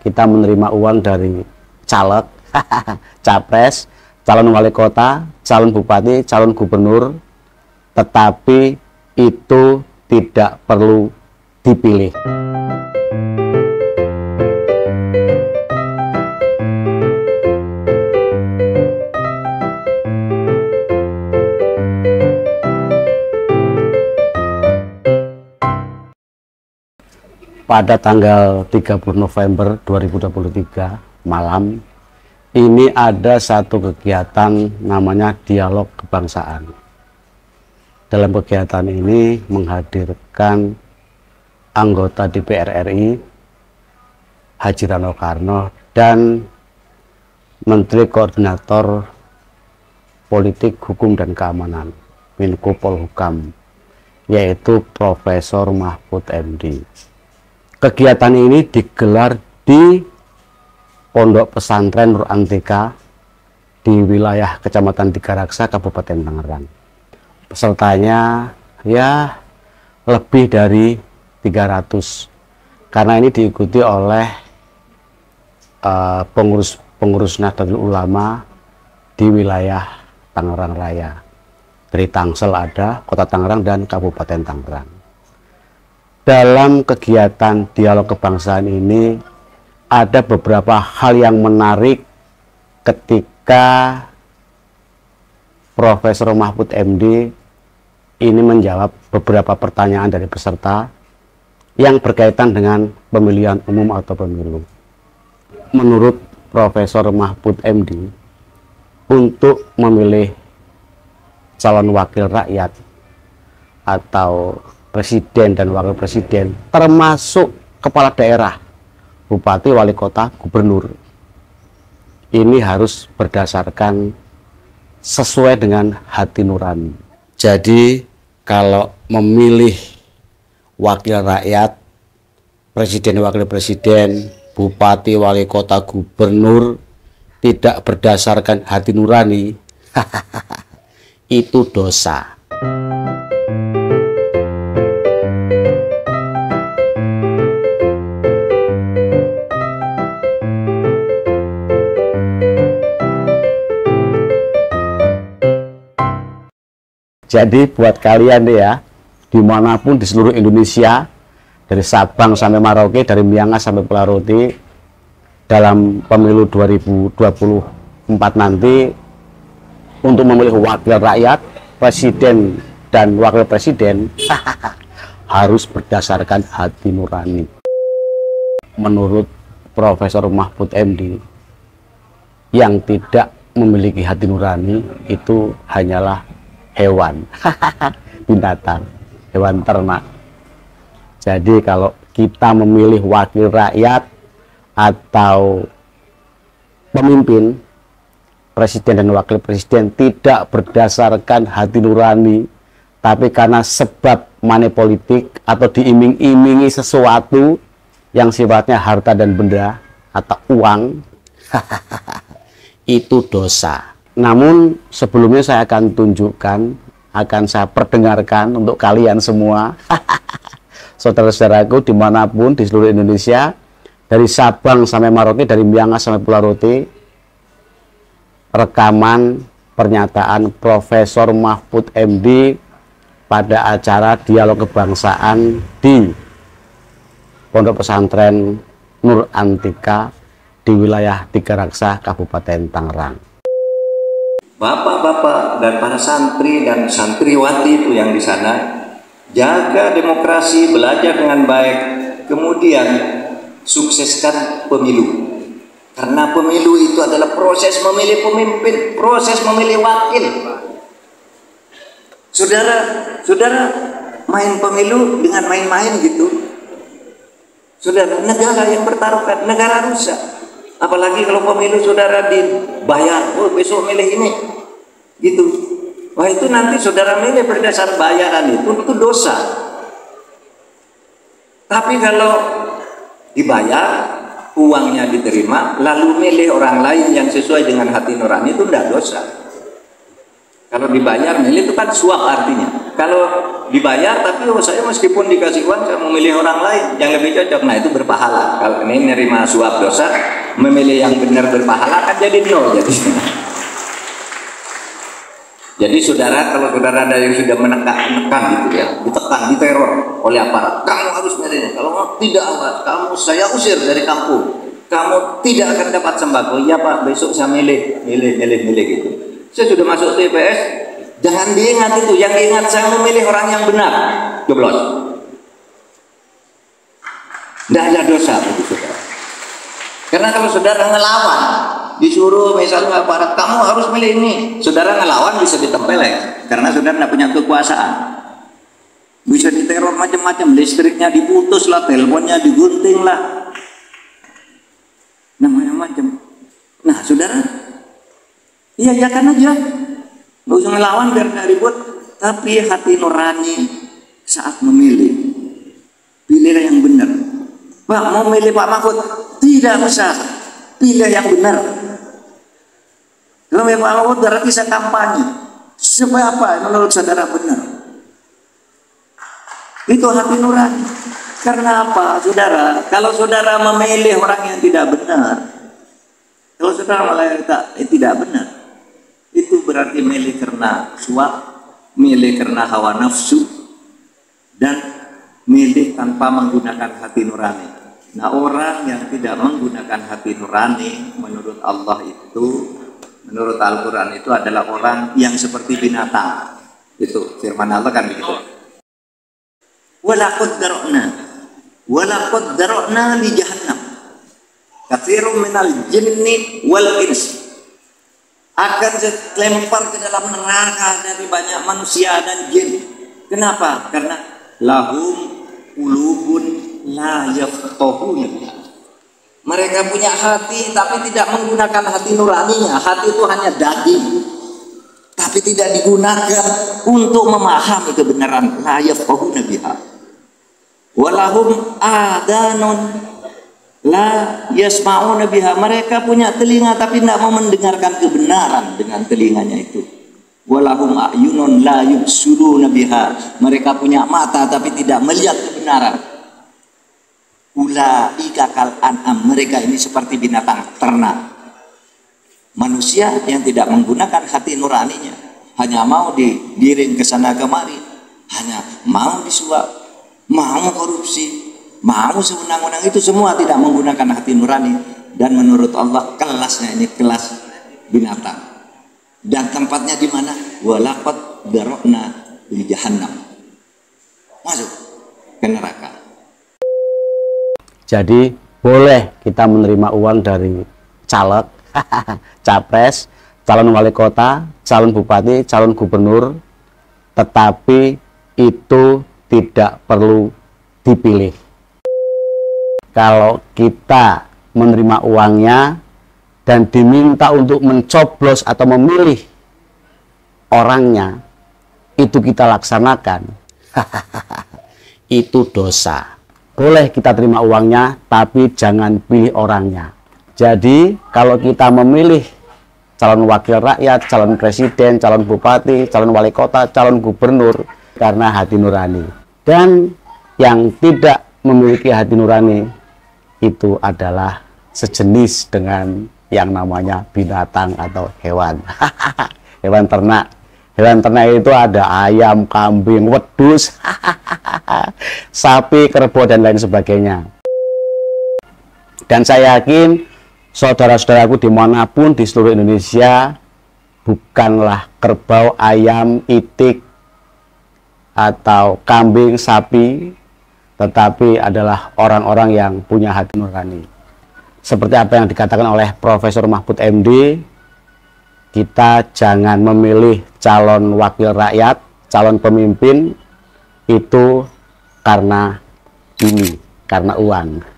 kita menerima uang dari caleg, capres, calon wali kota, calon bupati, calon gubernur, tetapi itu tidak perlu dipilih. Pada tanggal 30 November 2023 malam, ini ada satu kegiatan namanya Dialog Kebangsaan. Dalam kegiatan ini menghadirkan anggota DPR RI, Haji Rano Karno, dan Menteri Koordinator Politik, Hukum, dan Keamanan, Menko Polhukam, yaitu Profesor Mahfud MD. Kegiatan ini digelar di Pondok Pesantren Nur Antika di wilayah Kecamatan Tigaraksa, Kabupaten Tangerang. Pesertanya ya lebih dari 300, karena ini diikuti oleh pengurus Nahdlatul Ulama di wilayah Tangerang Raya. Dari Tangsel ada, Kota Tangerang, dan Kabupaten Tangerang. Dalam kegiatan dialog kebangsaan ini ada beberapa hal yang menarik ketika Profesor Mahfud MD ini menjawab beberapa pertanyaan dari peserta yang berkaitan dengan pemilihan umum atau pemilu. Menurut Profesor Mahfud MD, untuk memilih calon wakil rakyat atau presiden dan wakil presiden, termasuk kepala daerah, bupati, wali kota, gubernur, ini harus berdasarkan sesuai dengan hati nurani. Jadi kalau memilih wakil rakyat, presiden, wakil presiden, bupati, wali kota, gubernur tidak berdasarkan hati nurani, itu dosa. Jadi buat kalian nih ya, dimanapun di seluruh Indonesia, dari Sabang sampai Merauke, dari Miangas sampai Pulau Roti, dalam pemilu 2024 nanti, untuk memilih wakil rakyat, presiden, dan wakil presiden, harus berdasarkan hati nurani. Menurut Profesor Mahfud MD, yang tidak memiliki hati nurani itu hanyalah hewan, binatang, hewan ternak. Jadi kalau kita memilih wakil rakyat atau pemimpin, presiden dan wakil presiden, tidak berdasarkan hati nurani, tapi karena sebab money politik atau diiming-imingi sesuatu yang sifatnya harta dan benda atau uang, itu dosa. Namun sebelumnya saya akan tunjukkan, akan saya perdengarkan untuk kalian semua, saudara-saudaraku dimanapun di seluruh Indonesia, dari Sabang sampai Merauke, dari Miangas sampai Pulau Roti, rekaman pernyataan Profesor Mahfud MD pada acara dialog kebangsaan di Pondok Pesantren Nur Antika di wilayah Tigaraksa, Kabupaten Tangerang. Bapak-bapak dan para santri dan santriwati itu yang di sana, jaga demokrasi, belajar dengan baik, kemudian sukseskan pemilu. Karena pemilu itu adalah proses memilih pemimpin, proses memilih wakil. Saudara main pemilu dengan main-main gitu. Saudara, negara yang bertaruhkan, negara rusak. Apalagi kalau pemilu saudara dibayar, oh besok milih ini, gitu. Wah itu nanti saudara milih berdasar bayaran itu dosa. Tapi kalau dibayar, uangnya diterima, lalu milih orang lain yang sesuai dengan hati nurani, itu tidak dosa. Kalau dibayar milih itu kan suap artinya. Kalau dibayar, tapi saya meskipun dikasih uang, saya memilih orang lain yang lebih cocok. Nah, itu berpahala. Kalau ini nerima suap dosa, memilih yang benar berpahala kan jadi nol. Jadi saudara, kalau saudara ada yang sudah menekan gitu ya, ditekan, diteror oleh aparat, kamu harus milih. Kalau tidak, kamu saya usir dari kampung. Kamu tidak akan dapat sembako. Iya Pak, besok saya milih gitu. Saya sudah masuk TPS, jangan diingat itu. Yang diingat saya memilih orang yang benar. Joblos. Tidak ada dosa bagi saudara. Karena kalau saudara ngelawan, disuruh misalnya aparat, kamu harus milih ini. Saudara ngelawan bisa ditempeleng. Karena saudara tidak punya kekuasaan. Bisa diteror macam-macam. Listriknya diputus lah, teleponnya digunting lah. Namanya macam. Nah saudara, iya kan aja, nggak usah ngelawan biar nggak ribut. Tapi hati nurani saat memilih, pilihlah yang benar. Pak, mau milih Pak Mahfud, tidak usah, pilih yang benar. Kalau milih Pak Mahfud berarti saya kampanye supaya apa? Menurut saudara benar. Itu hati nurani. Karena apa, saudara? Kalau saudara memilih orang yang tidak benar, kalau saudara malah tidak benar, itu berarti milih karena suap, milih karena hawa nafsu, dan milih tanpa menggunakan hati nurani. Nah, orang yang tidak menggunakan hati nurani, menurut Allah itu, menurut Al-Quran itu adalah orang yang seperti binatang. Itu firman Allah kan begitu. Walaqad dara'na li jahannam katsirun minal jinni wal ins. Akan dilempar ke dalam neraka dari banyak manusia dan jin. Kenapa? Karena lahum qulubun la yafqahuna. Mereka punya hati tapi tidak menggunakan hati nuraninya. Hati itu hanya daging, tapi tidak digunakan untuk memahami kebenaran. La yafqahuna biha. Walahum adanun la yasma'una biha. Mereka punya telinga tapi tidak mau mendengarkan kebenaran dengan telinganya itu. Walahum a'yunun la yubsiruna biha. Mereka punya mata tapi tidak melihat kebenaran. Ulaika kal an'am. Mereka ini seperti binatang ternak. Manusia yang tidak menggunakan hati nuraninya, hanya mau digiring ke sana kemari, hanya mau disuap, mau korupsi, mau sewenang-wenang, itu semua tidak menggunakan hati nurani. Dan menurut Allah kelasnya ini kelas binatang. Dan tempatnya di mana? Walaqad dara'na li jahannam. Masuk ke neraka. Jadi boleh kita menerima uang dari caleg, capres, calon wali kota, calon bupati, calon gubernur, tetapi itu tidak perlu dipilih. Kalau kita menerima uangnya dan diminta untuk mencoblos atau memilih orangnya, itu kita laksanakan. Itu dosa. Boleh kita terima uangnya, tapi jangan pilih orangnya. Jadi kalau kita memilih calon wakil rakyat, calon presiden, calon bupati, calon wali kota, calon gubernur karena hati nurani. Dan yang tidak memiliki hati nurani itu adalah sejenis dengan yang namanya binatang atau hewan. Hewan ternak. Hewan ternak itu ada ayam, kambing, wedus, sapi, kerbau, dan lain sebagainya. Dan saya yakin saudara-saudaraku dimanapun di seluruh Indonesia bukanlah kerbau, ayam, itik, atau kambing, sapi, tetapi adalah orang-orang yang punya hati nurani. Seperti apa yang dikatakan oleh Profesor Mahfud MD, kita jangan memilih calon wakil rakyat, calon pemimpin itu karena ini, karena uang.